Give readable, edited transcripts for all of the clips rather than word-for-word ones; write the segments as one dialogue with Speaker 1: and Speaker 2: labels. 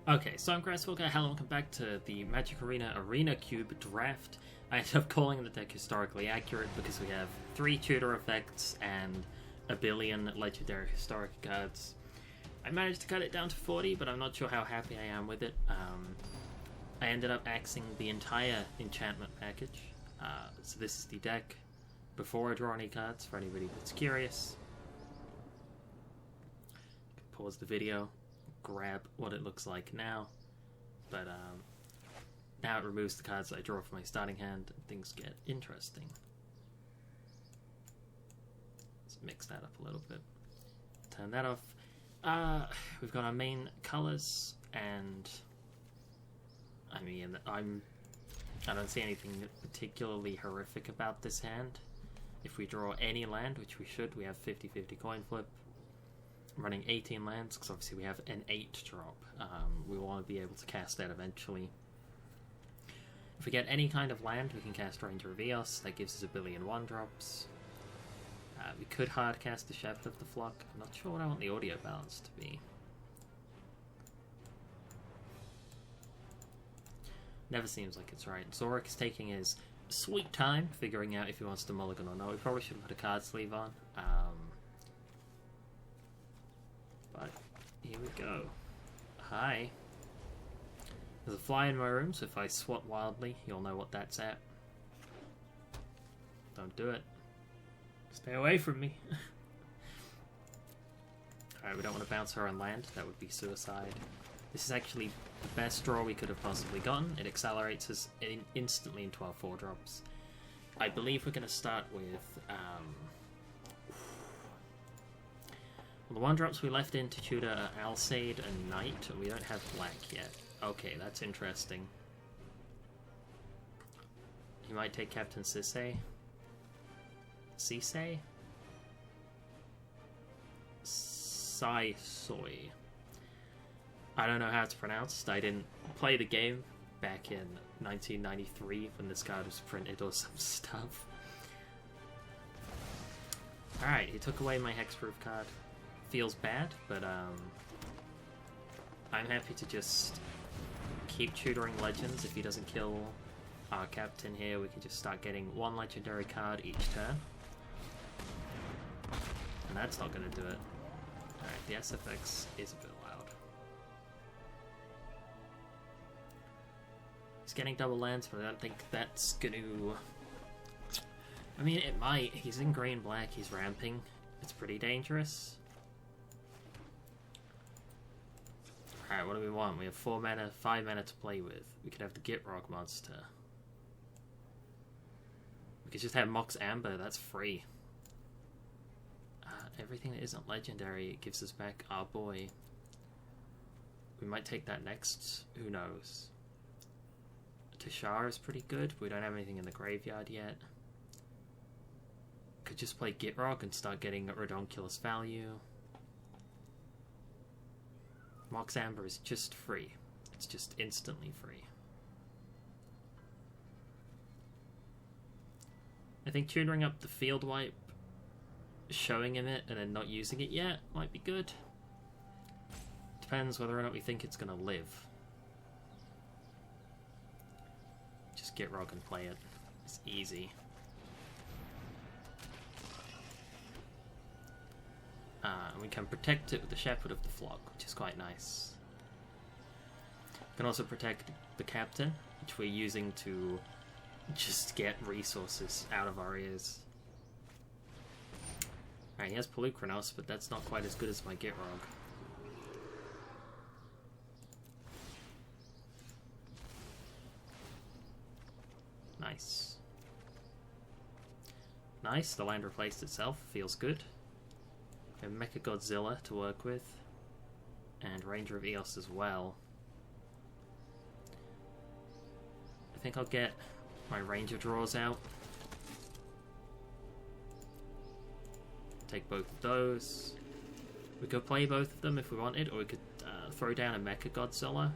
Speaker 1: Okay, so I'm Grasswalker. Hello, welcome back to the Magic Arena Cube draft. I ended up calling the deck historically accurate because we have 3 tutor effects and a billion legendary historic cards. I managed to cut it down to 40, but I'm not sure how happy I am with it. I ended up axing the entire enchantment package. So this is the deck before I draw any cards for anybody that's curious. Pause the video. Grab what it looks like now, but now it removes the cards that I draw from my starting hand and things get interesting. Let's mix that up a little bit. Turn that off. We've got our main colors, and I mean, I don't see anything particularly horrific about this hand. If we draw any land, which we should, we have 50-50 coin flip. I'm running 18 lands because obviously we have an 8 drop. We want to be able to cast that eventually. If we get any kind of land, we can cast Ranger of Eos. That gives us a billion 1-drops. We could hard cast the Shepherd of the Flock. I'm not sure what I want the audio balance to be. Never seems like it's right. Zorik is taking his sweet time figuring out if he wants to mulligan or not. We probably should put a card sleeve on. But here we go. Hi. There's a fly in my room, so if I swat wildly, you'll know what that's at. Don't do it. Stay away from me. Alright, we don't want to bounce her on land. That would be suicide. This is actually the best draw we could have possibly gotten. It accelerates us instantly in 12 4-drops. I believe we're going to start with... Well, the 1-drops we left in to tutor are Alseid and Knight, and we don't have black yet. Okay, that's interesting. He might take Captain Sisei. Sisei? Sai-soi. I don't know how it's pronounced. I didn't play the game back in 1993 when this card was printed or some stuff. Alright, he took away my hexproof card. Feels bad, but I'm happy to just keep tutoring legends. If he doesn't kill our captain here, we can just start getting 1 legendary card each turn. And that's not going to do it. Alright, the SFX is a bit loud. He's getting double lands, but I don't think that's going to... I mean, it might. He's in green-black, he's ramping. It's pretty dangerous. Alright, what do we want? We have 4 mana, 5 mana to play with. We could have the Gitrog monster. We could just have Mox Amber, that's free. Everything that isn't legendary, it gives us back our boy. We might take that next, who knows. Tashara is pretty good, but we don't have anything in the graveyard yet. Could just play Gitrog and start getting redonkulous value. Mox Amber is just free. It's just instantly free. I think tutoring up the field wipe, showing him it and then not using it yet might be good. Depends whether or not we think it's going to live. Just get Gitrog and play it. It's easy. And we can protect it with the Shepherd of the Flock, which is quite nice. We can also protect the Captain, which we're using to just get resources out of our ears. Alright, he has Polukranos, but that's not quite as good as my Gitrog. Nice. Nice, the land replaced itself, feels good. We have Mecha Godzilla to work with, and Ranger of Eos as well. I think I'll get my Ranger draws out. Take both of those. We could play both of them if we wanted, or we could throw down a Mecha Godzilla.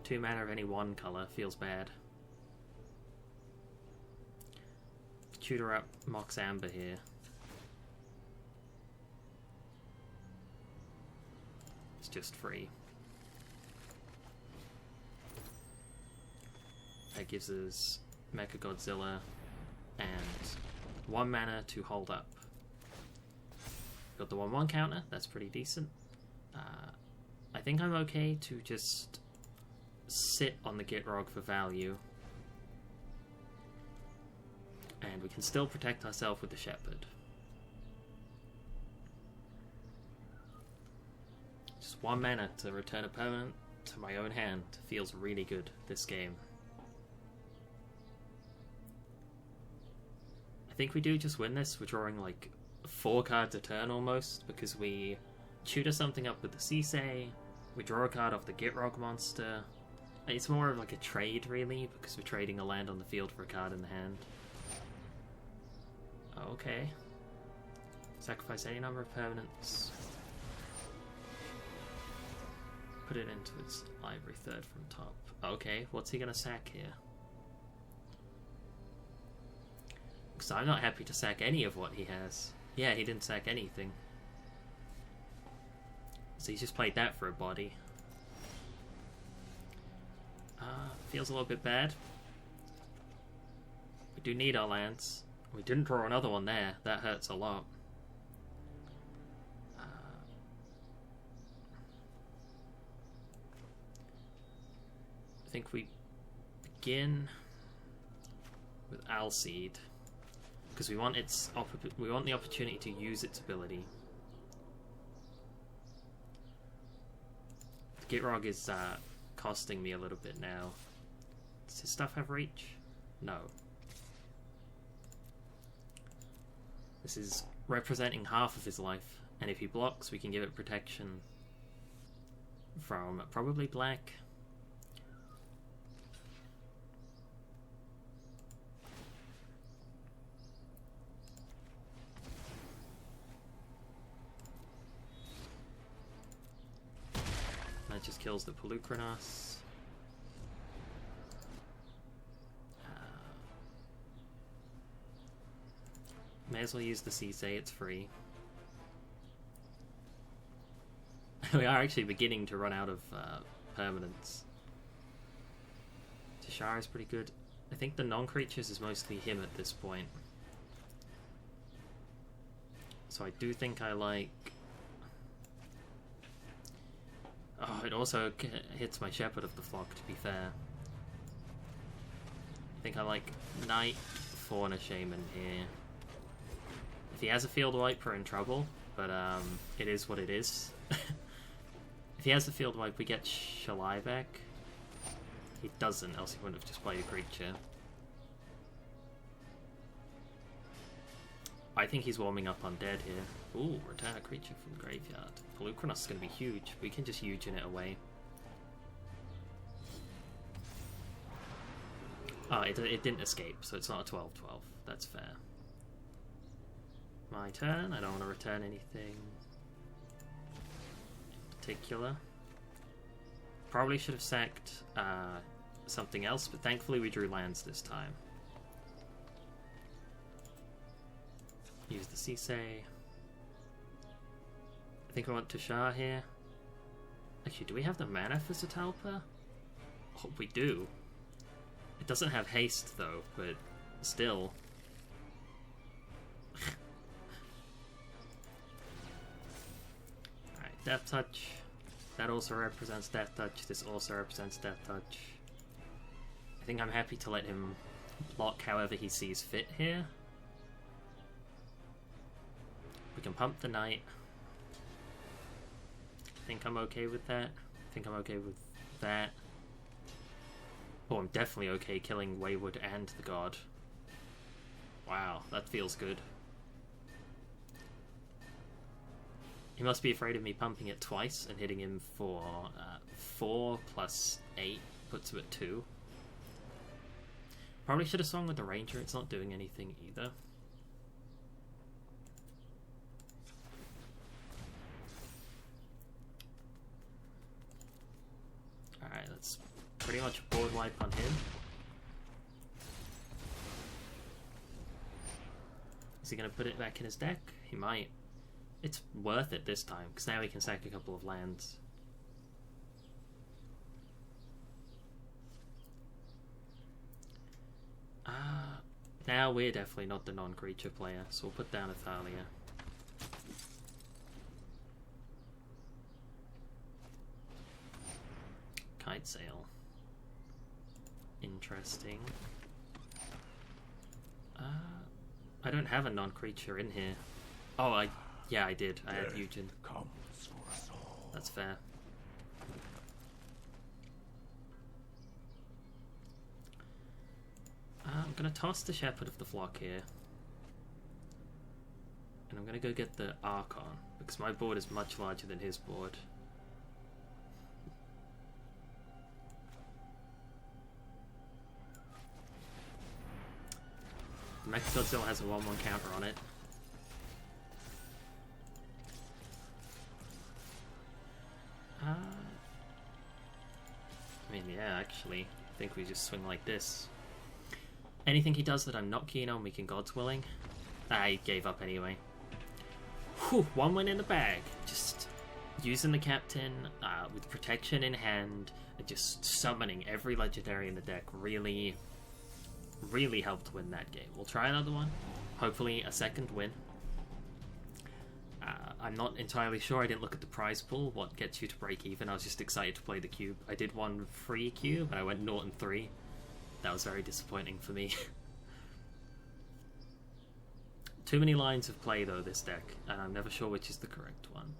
Speaker 1: Two mana of any one color feels bad. Tutor up Mox Amber here. It's just free. That gives us Mechagodzilla and 1 mana to hold up. Got the 1/1 counter, that's pretty decent. I think I'm okay to just sit on the Gitrog for value. And we can still protect ourselves with the Shepherd. Just 1 mana to return a permanent to my own hand. Feels really good this game. I think we do just win this. We're drawing like 4 cards a turn almost, because we tutor something up with the Sisei, we draw a card off the Gitrog monster. It's more of like a trade really, because we're trading a land on the field for a card in the hand. Okay. Sacrifice any number of permanents. Put it into its library third from top. Okay, what's he gonna sack here? Because I'm not happy to sack any of what he has. Yeah, he didn't sack anything. So he's just played that for a body. Feels a little bit bad. We do need our lands. We didn't draw another one there. That hurts a lot. I think we begin with Alseed, because we want the opportunity to use its ability. The Gitrog is costing me a little bit now. Does his stuff have reach? No. This is representing half of his life, and if he blocks, we can give it protection from probably black. That just kills the Pelucranos. May as well use the Sisei, it's free. We are actually beginning to run out of permanents. Tashara is pretty good. I think the non-creatures is mostly him at this point. So I do think I like... Oh, it also hits my Shepherd of the Flock, to be fair. I think I like Knight, Fauna Shaman here. If he has a field wipe, we're in trouble, but it is what it is. If he has a field wipe, we get Shalai back. He doesn't, else he wouldn't have just played a creature. I think he's warming up undead here. Ooh, return a creature from the graveyard. Pelucranos is going to be huge. We can just Eugen it away. Oh, it didn't escape, so it's not a 12/12. That's fair. My turn. I don't want to return anything in particular. Probably should have sacked something else, but thankfully we drew lands this time. Use the Sisei. I think I want Tashar here. Actually, do we have the mana for Zatalpa? Oh, we do. It doesn't have haste though, but still. Alright, Death Touch. That also represents Death Touch. This also represents Death Touch. I think I'm happy to let him block however he sees fit here. We can pump the Knight. I think I'm okay with that. I think I'm okay with that. Oh, I'm definitely okay killing Wayward and the God. Wow, that feels good. He must be afraid of me pumping it twice and hitting him for 4 plus 8 puts him at 2. Probably should have swung with the Ranger, it's not doing anything either. Alright, that's pretty much a board wipe on him. Is he going to put it back in his deck? He might. It's worth it this time, because now he can sack a couple of lands. Now we're definitely not the non-creature player, so we'll put down Athalia. Kite Sail. Interesting. I don't have a non-creature in here. Oh, yeah, I did. I had Eugen. That's fair. I'm gonna toss the Shepherd of the Flock here. And I'm gonna go get the Archon, because my board is much larger than his board. Mechagodzilla has a 1/1 counter on it. I mean, yeah, actually, I think we just swing like this. Anything he does that I'm not keen on, we can God's willing. I gave up anyway. Whew, 1 win in the bag. Just using the captain with protection in hand and just summoning every legendary in the deck really helped win that game. We'll try another one. Hopefully a second win. I'm not entirely sure. I didn't look at the prize pool. What gets you to break even? I was just excited to play the cube. I did one free cube, and I went 0 and 3. That was very disappointing for me. Too many lines of play though, this deck, and I'm never sure which is the correct one.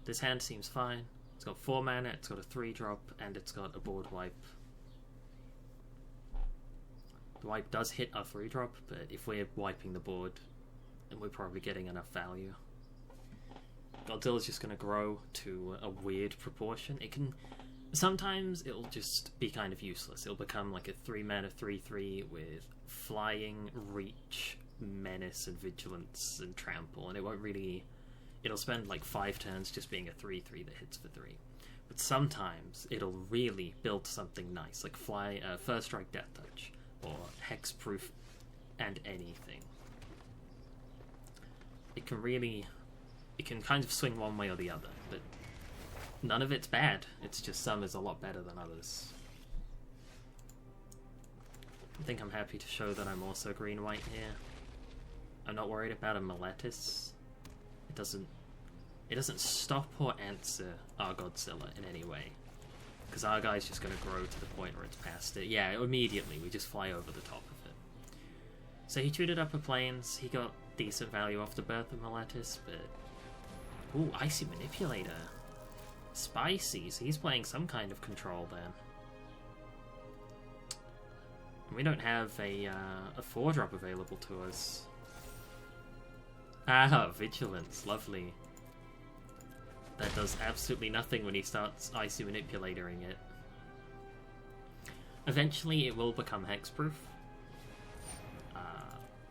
Speaker 1: This hand seems fine. It's got 4 mana, it's got a 3-drop, and it's got a board wipe. The wipe does hit our 3-drop, but if we're wiping the board, then we're probably getting enough value. Godzilla's just going to grow to a weird proportion. It can... Sometimes it'll just be kind of useless. It'll become like a 3-mana 3/3 with flying, reach, menace, and vigilance, and trample, and it won't really... It'll spend like 5 turns just being a 3/3 that hits for 3. But sometimes it'll really build something nice, like First Strike Death Touch, or Hexproof and anything. It can kind of swing one way or the other, but none of it's bad. It's just some is a lot better than others. I think I'm happy to show that I'm also green-white here. I'm not worried about a Meletis. It doesn't stop or answer our Godzilla in any way. Because our guy's just going to grow to the point where it's past it. Yeah, immediately we just fly over the top of it. So he tutored Upper Plains. He got decent value off the Birth of Meletis, but... Ooh, Icy Manipulator. Spicy, so he's playing some kind of control then. We don't have a 4-drop available to us. Ah, Vigilance, lovely. That does absolutely nothing when he starts Icy Manipulatoring it. Eventually it will become hexproof.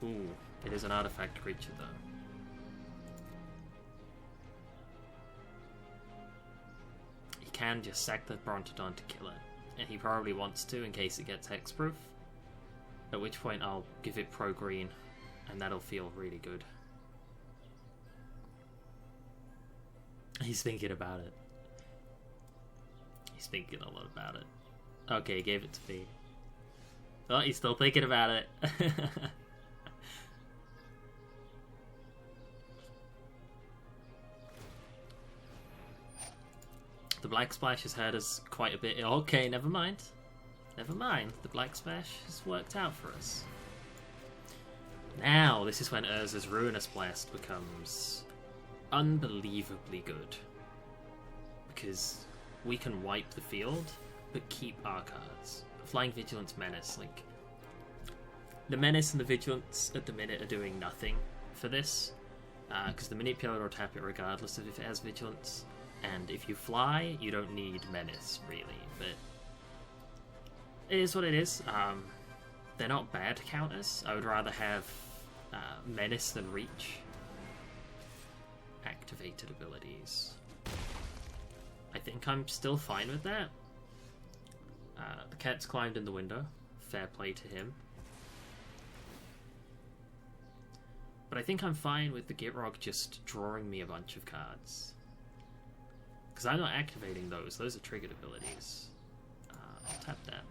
Speaker 1: Ooh, it is an artifact creature though. He can just sack the Brontodon to kill it, and he probably wants to in case it gets hexproof. At which point I'll give it pro green, and that'll feel really good. He's thinking about it. He's thinking a lot about it. Okay, he gave it to me. Oh, he's still thinking about it. The Black Splash has hurt us quite a bit. Okay, never mind. Never mind. The Black Splash has worked out for us. Now, this is when Urza's Ruinous Blast becomes unbelievably good. Because we can wipe the field, but keep our cards. Flying Vigilance, Menace, like... The Menace and the Vigilance at the minute are doing nothing for this. Because the Manipulator will tap it regardless of if it has Vigilance. And if you fly, you don't need Menace, really. But it is what it is. They're not bad counters. I would rather have Menace than Reach. Activated abilities. I think I'm still fine with that. The cat's climbed in the window. Fair play to him. But I think I'm fine with the Gitrog just drawing me a bunch of cards. Because I'm not activating those. Those are triggered abilities. I'll tap that.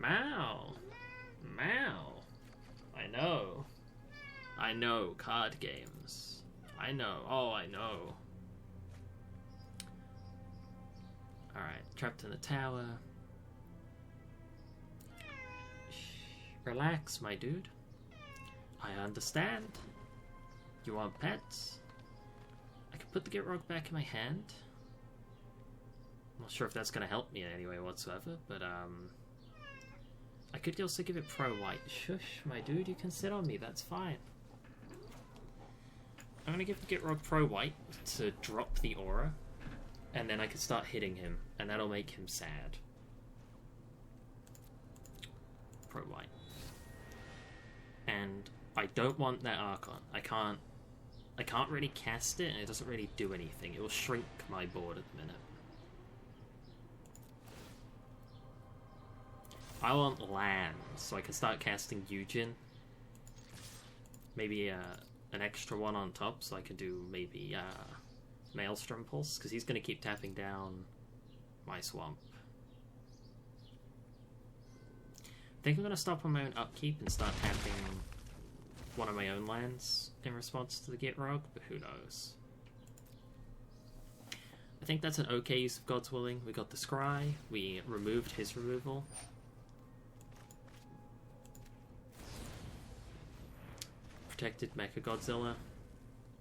Speaker 1: Wow! Meow. I know. I know card games. I know. Oh, I know. Alright, trapped in a tower. Relax, my dude. I understand. You want pets? I can put the Gitrog back in my hand. I'm not sure if that's going to help me in any way whatsoever, but I could also give it Pro White. Shush, my dude, you can sit on me, that's fine. I'm going to give the Gitrog Pro White to drop the aura, and then I can start hitting him, and that'll make him sad. Pro White. And I don't want that Archon. I can't really cast it, and it doesn't really do anything. It will shrink my board at the minute. I want land, so I can start casting Eugen. Maybe an extra one on top, so I can do maybe Maelstrom Pulse, because he's going to keep tapping down my swamp. I think I'm going to stop on my own upkeep and start tapping one of my own lands in response to the Gitrog, but who knows. I think that's an okay use of God's Willing. We got the Scry, we removed his removal. Protected Mechagodzilla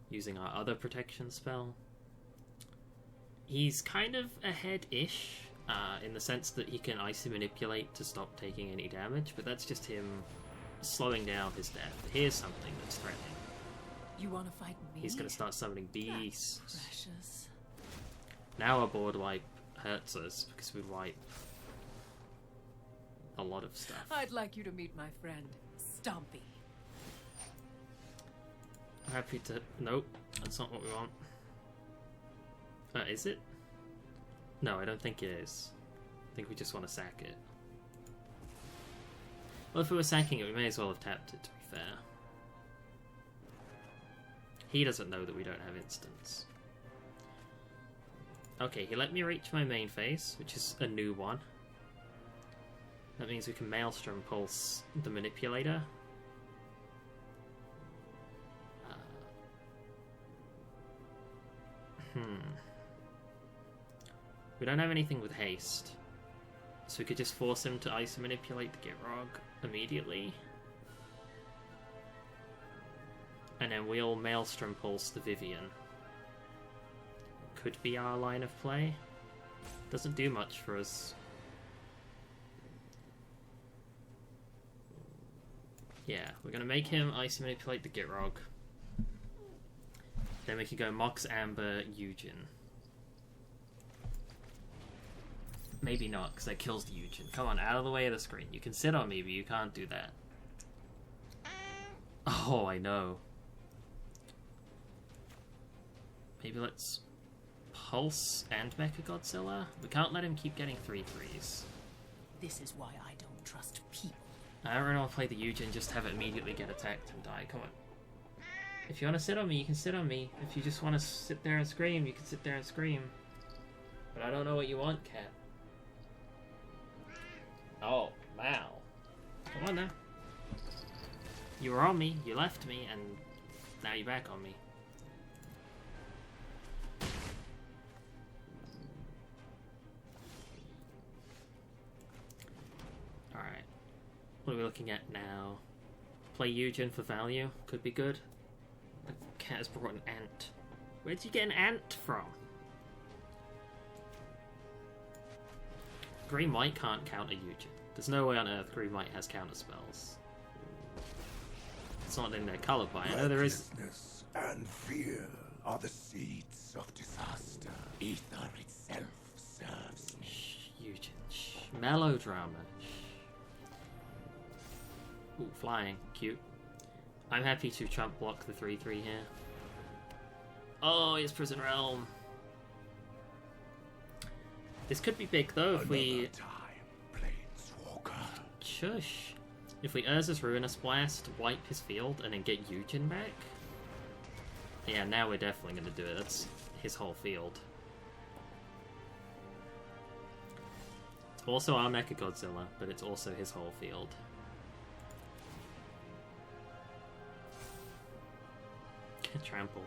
Speaker 1: using our other protection spell. He's kind of ahead-ish in the sense that he can Icy Manipulate to stop taking any damage, but that's just him slowing down his death. Here's something that's threatening.
Speaker 2: You want to fight me?
Speaker 1: He's going to start summoning beasts.
Speaker 2: That's precious.
Speaker 1: Now our board wipe hurts us because we wipe a lot of stuff.
Speaker 2: I'd like you to meet my friend, Stompy.
Speaker 1: I'm happy to... Nope, that's not what we want. Is it? No, I don't think it is. I think we just want to sack it. Well, if we were sacking it, we may as well have tapped it, to be fair. He doesn't know that we don't have instants. Okay, he let me reach my main phase, which is a new one. That means we can Maelstrom Pulse the Manipulator. We don't have anything with haste, so we could just force him to Icy Manipulate the Gitrog immediately. And then we'll Maelstrom Pulse the Vivian. Could be our line of play. Doesn't do much for us. Yeah, we're going to make him Icy Manipulate the Gitrog. Then we can go Mox Amber Eugen. Maybe not, because that kills the Eugen. Come on, out of the way of the screen. You can sit on me, but you can't do that. Oh, I know. Maybe let's Pulse and Mechagodzilla. We can't let him keep getting 3/3s.
Speaker 2: This is why I don't trust people.
Speaker 1: I don't really want to play the Eugen, just have it immediately get attacked and die. Come on. If you want to sit on me, you can sit on me. If you just want to sit there and scream, you can sit there and scream. But I don't know what you want, cat. Oh, wow. Come on now. You were on me, you left me, and now you're back on me. Alright. What are we looking at now? Play Eugen for value. Could be good. The cat has brought an ant. Where'd you get an ant from? Green White can't counter Eugen. There's no way on earth Green White has counter spells. It's not in their color by. I know there is.
Speaker 3: Recklessness and fear are the seeds of disaster. Ether itself serves me.
Speaker 1: Shh, Eugen. Shh. Melodrama. Shh. Ooh, flying. Cute. I'm happy to trump block the 3/3 here. Oh, it's Prison Realm. This could be big though if we... Shush. If we Urza's Ruinous Blast, wipe his field, and then get Eugen back? Yeah, now we're definitely going to do it. That's his whole field. It's also our Mechagodzilla, but it's also his whole field. Trample.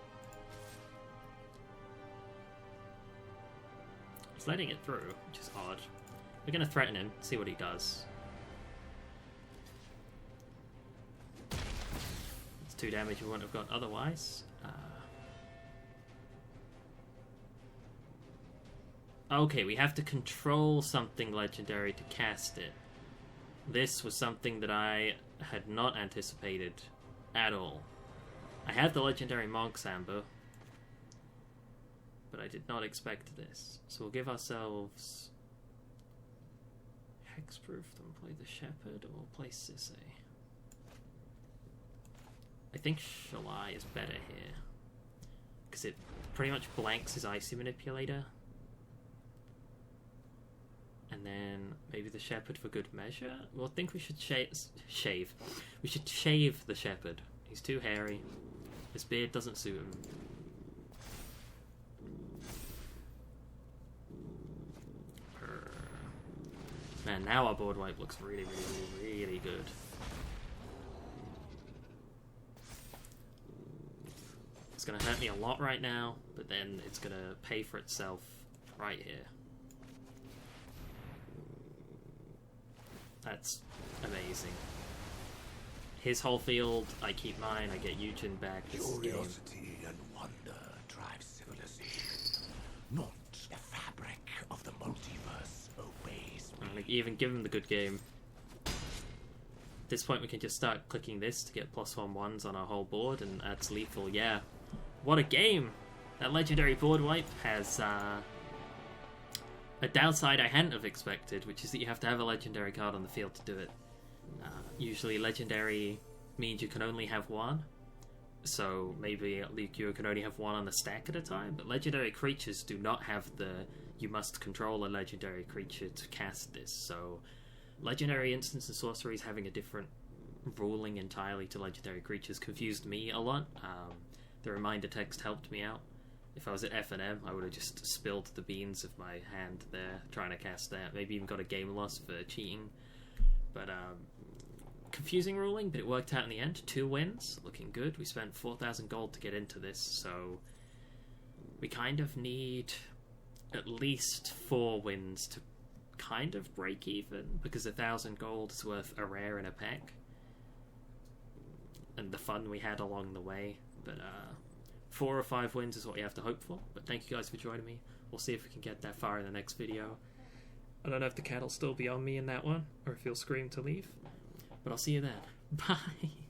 Speaker 1: He's letting it through, which is odd. We're going to threaten him, see what he does. It's 2 damage we wouldn't have got otherwise. Okay, we have to control something legendary to cast it. This was something that I had not anticipated at all. I had the legendary Monk's Amber, but I did not expect this. So we'll give ourselves Hexproof, then play the Shepherd, or we'll play Sisse. I think Shalai is better here, because it pretty much blanks his Icy Manipulator. And then maybe the Shepherd for good measure? Well, I think we should shave. We should shave the Shepherd. He's too hairy. His beard doesn't suit him. Man, now our board wipe looks really, really, really good. It's going to hurt me a lot right now, but then it's going to pay for itself right here. That's amazing. His whole field, I keep mine, I get Eugen back. This is game.
Speaker 3: Curiosity and wonder drive civilization. Not the fabric of the multiverse obeys me.
Speaker 1: And even give him the good game. At this point we can just start clicking this to get +1/1s on our whole board, and that's lethal. Yeah. What a game! That legendary board wipe has a downside I hadn't have expected, which is that you have to have a legendary card on the field to do it. Usually legendary means you can only have one, so maybe you can only have one on the stack at a time, but legendary creatures do not have the you must control a legendary creature to cast this, so legendary instants and sorceries having a different ruling entirely to legendary creatures confused me a lot. The reminder text helped me out. If I was at F&M, I would have just spilled the beans of my hand there, trying to cast that. Maybe even got a game loss for cheating. But, confusing ruling, but it worked out in the end. 2 wins, looking good. We spent 4,000 gold to get into this, so we kind of need at least 4 wins to kind of break even, because 1,000 gold is worth a rare in a pack. And the fun we had along the way. But, 4 or 5 wins is what you have to hope for. But thank you guys for joining me. We'll see if we can get that far in the next video. I don't know if the cat will still be on me in that one, or if he'll scream to leave. But I'll see you then. Bye!